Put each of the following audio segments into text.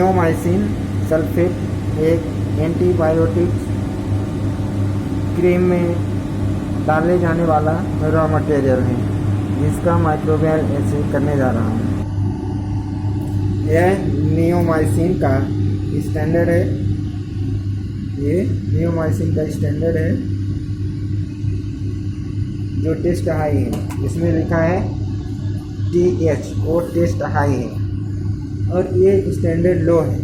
Neomycin sulphate एक antibiotic cream में डाले जाने वाला रॉ मटेरियल है जिसका माइक्रोबियल ऐसे करने जा रहा हूँ। यह नियोमाइसिन का स्टैंडर्ड है। ये नियोमाइसिन का स्टैंडर्ड है जो टेस्ट हाई है। इसमें लिखा है TH, वो टेस्ट हाई है, और ये स्टैंडर्ड लो है।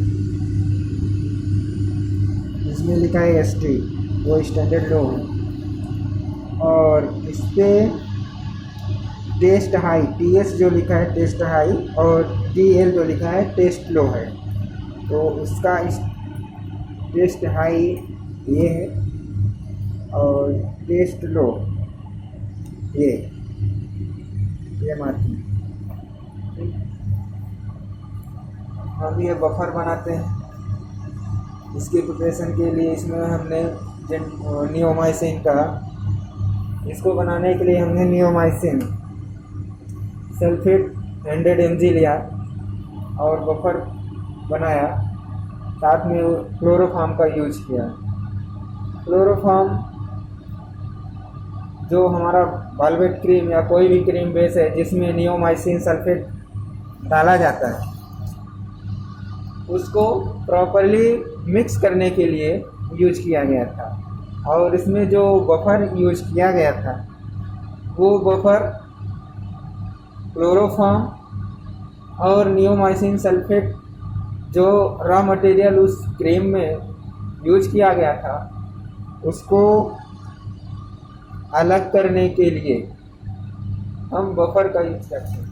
इसमें लिखा है ST, वो स्टैंडर्ड लो है। और इस पर टेस्ट हाई, TS जो लिखा है टेस्ट हाई, और TL जो लिखा है टेस्ट लो है। तो उसका टेस्ट हाई ये है और टेस्ट लो ये मार्किंग। हम ये बफर बनाते हैं। इसके प्रिपरेशन के लिए इसमें हमने नियोमाइसिन का, इसको बनाने के लिए हमने नियोमाइसिन सल्फेट 100 mg लिया और बफर बनाया। साथ में क्लोरोफॉर्म का यूज किया। क्लोरोफॉर्म जो हमारा वॉल्वेट क्रीम या कोई भी क्रीम बेस है जिसमें नियोमाइसिन सल्फेट डाला जाता है, उसको प्रॉपर्ली मिक्स करने के लिए यूज किया गया था। और इसमें जो बफर यूज किया गया था वो बफर क्लोरोफॉर्म और नियोमाइसिन सल्फेट जो रॉ मटेरियल उस क्रीम में यूज किया गया था उसको अलग करने के लिए हम बफर का यूज करते हैं।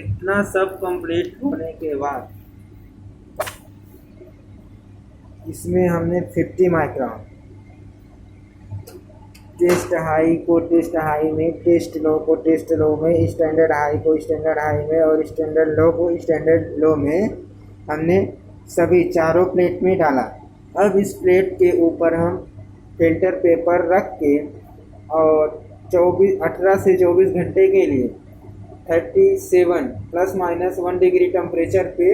इतना सब कंप्लीट होने के बाद इसमें हमने 50 माइक्रोन टेस्ट हाई को टेस्ट हाई में, टेस्ट लो को टेस्ट लो में, स्टैंडर्ड हाई को स्टैंडर्ड हाई में और स्टैंडर्ड लो को स्टैंडर्ड लो में हमने सभी चारों प्लेट में डाला। अब इस प्लेट के ऊपर हम फिल्टर पेपर रख के और 18 से 24 घंटे के लिए 37 ± 1 डिग्री टेम्परेचर पे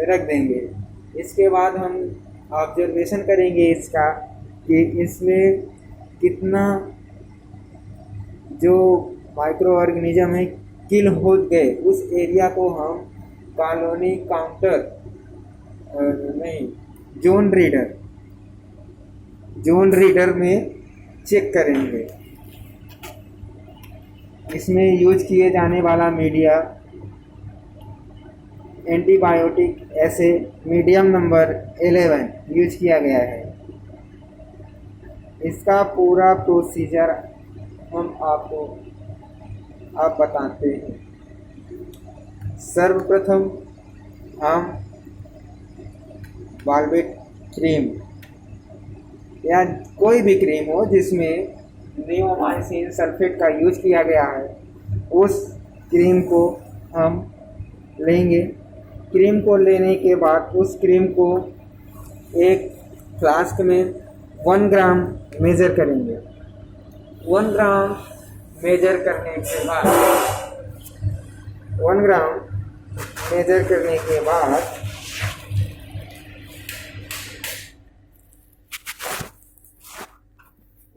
रख देंगे। इसके बाद हम ऑब्जर्वेशन करेंगे इसका कि इसमें कितना जो माइक्रो ऑर्गेनिज्म है किल हो गए। उस एरिया को हम कॉलोनी काउंटर नहीं जोन रीडर में चेक करेंगे। इसमें यूज किए जाने वाला मीडिया एंटीबायोटिक ऐसे मीडियम नंबर 11 यूज किया गया है। इसका पूरा प्रोसीजर हम आपको आप बताते हैं। सर्वप्रथम हम बालवेट क्रीम या कोई भी क्रीम हो जिसमें नियोमाइसिन सल्फेट का यूज किया गया है, उस क्रीम को हम लेंगे। क्रीम को लेने के बाद उस क्रीम को एक फ्लास्क में 1 ग्राम मेज़र करेंगे। 1 ग्राम मेज़र करने के बाद 1 ग्राम मेज़र करने के बाद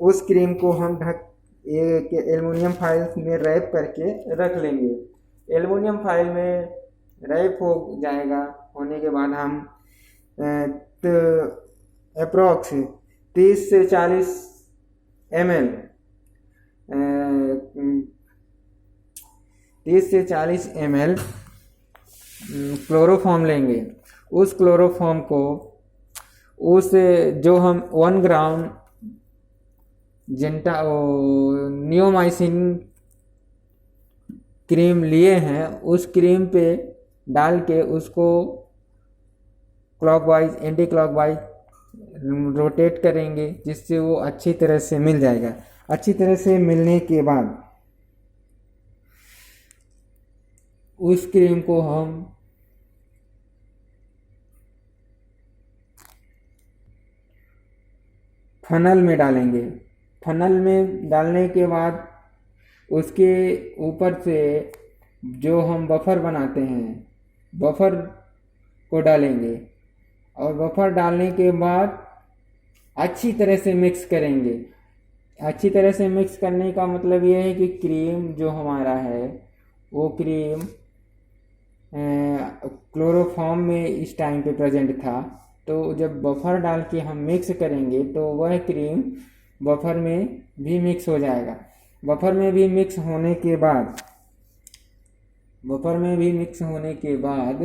उस क्रीम को हम एक एल्युमिनियम फाइल में रैप करके रख लेंगे। एल्युमिनियम फाइल में रैप हो जाएगा। होने के बाद हम अप्रॉक्स 30 से 40 ml 30 से 40 ml क्लोरोफॉर्म लेंगे। उस क्लोरोफॉर्म को उस जो हम 1 ग्राम नियोमाइसिन क्रीम लिए हैं उस क्रीम पे डाल के उसको क्लॉकवाइज एंटी क्लॉकवाइज रोटेट करेंगे, जिससे वो अच्छी तरह से मिल जाएगा। अच्छी तरह से मिलने के बाद उस क्रीम को हम फनल में डालेंगे। फनल में डालने के बाद उसके ऊपर से जो हम बफर बनाते हैं बफर को डालेंगे और बफर डालने के बाद अच्छी तरह से मिक्स करेंगे। अच्छी तरह से मिक्स करने का मतलब ये है कि क्रीम जो हमारा है वो क्रीम क्लोरोफॉर्म में इस टाइम पे प्रेजेंट था, तो जब बफर डाल के हम मिक्स करेंगे तो वह क्रीम बफर में भी मिक्स हो जाएगा। बफर में भी मिक्स होने के बाद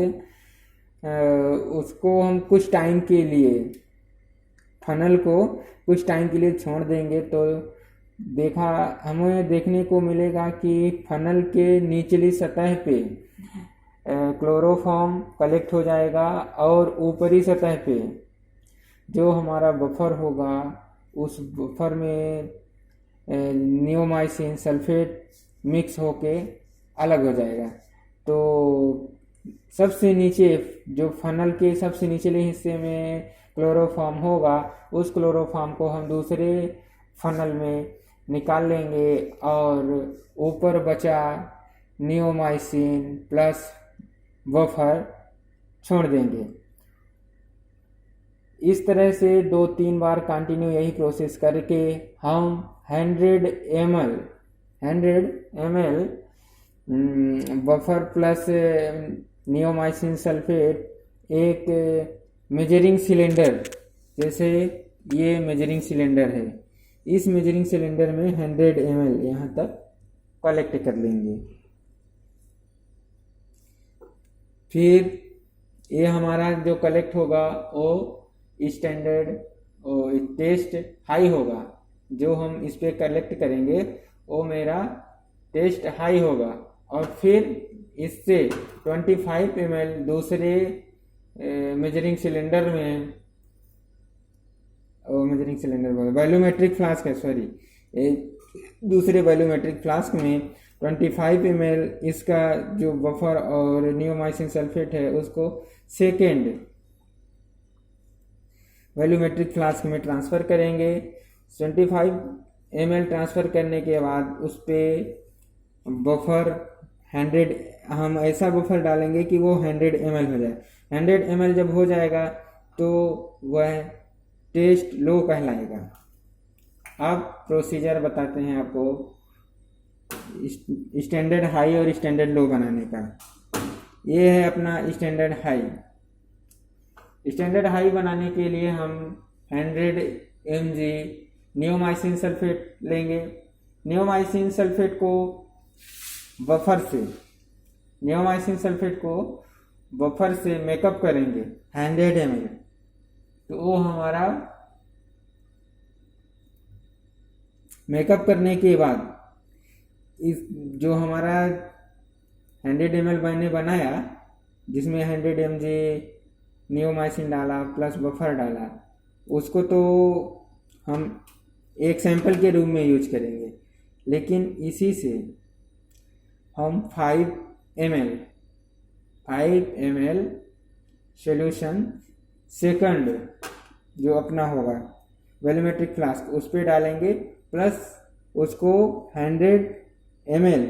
उसको हम कुछ टाइम के लिए फनल को कुछ टाइम के लिए छोड़ देंगे। तो हमें देखने को मिलेगा कि फनल के निचली सतह पे क्लोरोफॉर्म कलेक्ट हो जाएगा और ऊपरी सतह पे जो हमारा बफर होगा उस बफर में नियोमाइसिन सल्फेट मिक्स होके अलग हो जाएगा। तो सबसे नीचे जो फनल के सबसे निचले हिस्से में क्लोरोफॉर्म होगा उस क्लोरोफॉर्म को हम दूसरे फनल में निकाल लेंगे और ऊपर बचा नियोमाइसिन प्लस बफर छोड़ देंगे। इस तरह से 2-3 बार कंटिन्यू यही प्रोसेस करके हम 100 ml buffer plus neomycin sulphate एक मेजरिंग सिलेंडर, जैसे ये मेजरिंग सिलेंडर है, इस मेजरिंग सिलेंडर में 100 ml यहाँ तक कलेक्ट कर लेंगे। फिर ये हमारा जो कलेक्ट होगा वो स्टैंडर्ड और टेस्ट हाई होगा। जो हम इस पे कलेक्ट करेंगे वो मेरा टेस्ट हाई होगा और फिर इससे 25 ml दूसरे मेजरिंग सिलेंडर में, मेजरिंग सिलेंडर वॉल्यूमेट्रिक फ्लास्क है, सॉरी, दूसरे वॉल्यूमेट्रिक फ्लास्क में 25 ml इसका जो बफर और नियोमाइसिन सल्फेट है उसको सेकेंड वॉल्यूमेट्रिक फ्लास्क में ट्रांसफ़र करेंगे। 25 ml ट्रांसफ़र करने के बाद उस पर बफर 100, हम ऐसा बफर डालेंगे कि वो 100 ml हो जाए। 100 ml जब हो जाएगा तो वह टेस्ट लो कहलाएगा। अब प्रोसीजर बताते हैं आपको स्टैंडर्ड हाई और स्टैंडर्ड लो बनाने का। ये है अपना स्टैंडर्ड हाई। स्टैंडर्ड हाई बनाने के लिए हम 100 mg नियोमाइसिन सल्फेट लेंगे। नियोमाइसिन सल्फेट को बफर से मेकअप करेंगे 100 ml। तो वो हमारा मेकअप करने के बाद इस जो हमारा 100 ml मैंने बनाया, जिसमें 100 mg नियोमाइसिन डाला प्लस बफर डाला, उसको तो हम एक सैंपल के रूप में यूज करेंगे, लेकिन इसी से हम 5 ml सॉल्यूशन सेकंड जो अपना होगा वॉल्यूमेट्रिक फ्लास्क उस पर डालेंगे, प्लस उसको 100 ml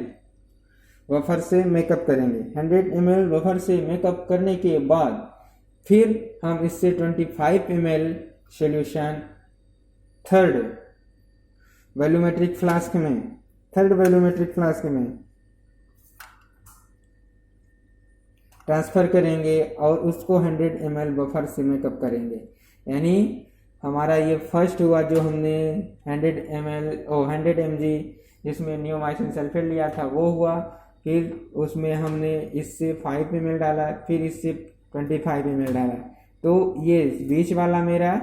बफर से मेकअप करेंगे। 100 ml बफर से मेकअप करने के बाद फिर हम इससे 25 ml solution third volumetric flask में ट्रांसफ़र करेंगे और उसको 100 ml बफर से मेकअप करेंगे। यानी हमारा ये फर्स्ट हुआ जो हमने 100 mg जिसमें नियोमाइसिन सल्फेट लिया था वो हुआ। फिर उसमें हमने इससे 5 ml डाला, फिर इससे 25 ml डाला। तो ये बीच वाला मेरा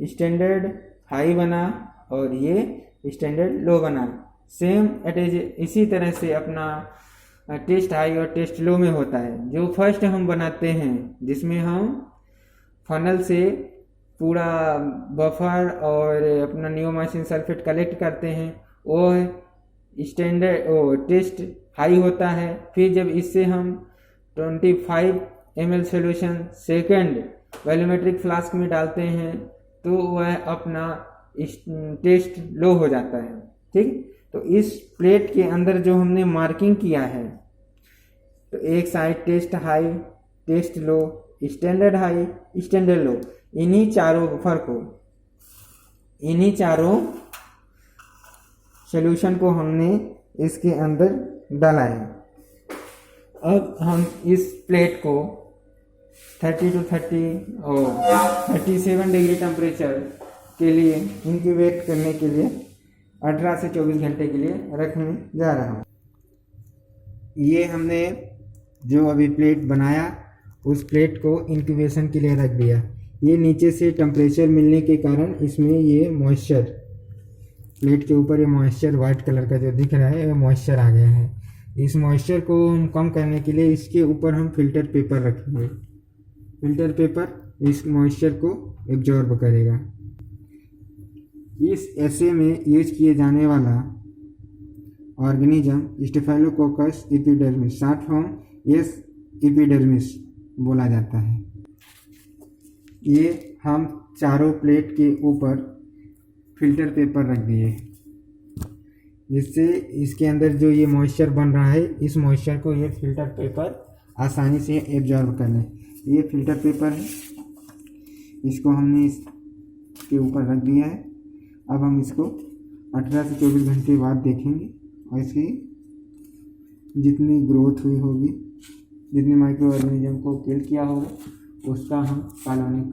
स्टैंडर्ड हाई बना और ये स्टैंडर्ड लो बना। सेम इसी तरह से अपना टेस्ट हाई और टेस्ट लो में होता है। जो फर्स्ट हम बनाते हैं जिसमें हम फनल से पूरा बफर और अपना नियोमाइसिन सल्फेट कलेक्ट करते हैं, वो टेस्ट हाई होता है। फिर जब इससे हम 25 ml solution second volumetric flask में डालते हैं तो वह अपना टेस्ट लो हो जाता है। ठीक, तो इस प्लेट के अंदर जो हमने मार्किंग किया है, तो एक साइड टेस्ट हाई, टेस्ट लो, स्टैंडर्ड हाई, स्टैंडर्ड लो, इन्हीं चारों सॉल्यूशन को हमने इसके अंदर डाला है। अब हम इस प्लेट को 30 to 30 और 37 डिग्री टेम्परेचर के लिए इंक्यूबेट करने के लिए 18 से 24 घंटे के लिए रखने जा रहा हूँ। ये हमने जो अभी प्लेट बनाया उस प्लेट को इंक्यूबेशन के लिए रख दिया। ये नीचे से टेम्परेचर मिलने के कारण इसमें ये मॉइस्चर, प्लेट के ऊपर ये मॉइस्चर वाइट कलर का जो दिख रहा है वो मॉइस्चर आ गया है। इस मॉइस्चर को हम कम करने के लिए इसके ऊपर हम फिल्टर पेपर रखेंगे। फिल्टर पेपर इस मॉइस्चर को एब्जॉर्ब करेगा। इस ऐसे में यूज किए जाने वाला organism staphylococcus epidermis, short form S epidermis बोला जाता है। ये हम चारों प्लेट के ऊपर फिल्टर पेपर रख दिए, जिससे इसके अंदर जो ये मॉइस्चर बन रहा है इस मॉइस्चर को ये फिल्टर पेपर आसानी से एब्जॉर्ब कर लें। ये फिल्टर पेपर है, इसको हमने इसके ऊपर रख दिया है। अब हम इसको 18 से 24 घंटे बाद देखेंगे और इसकी जितनी ग्रोथ हुई होगी, जितने माइक्रो ऑर्गेनिज्म को किल किया होगा, उसका हम कॉलोनी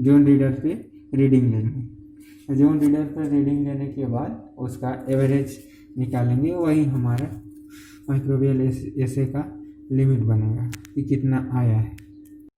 जोन रीडर पे रीडिंग लेंगे। जोन रीडर पर रीडिंग लेने के बाद उसका एवरेज निकालेंगे। वही हमारा माइक्रोबियल एसे का लिमिट बनेगा कि कितना आया है।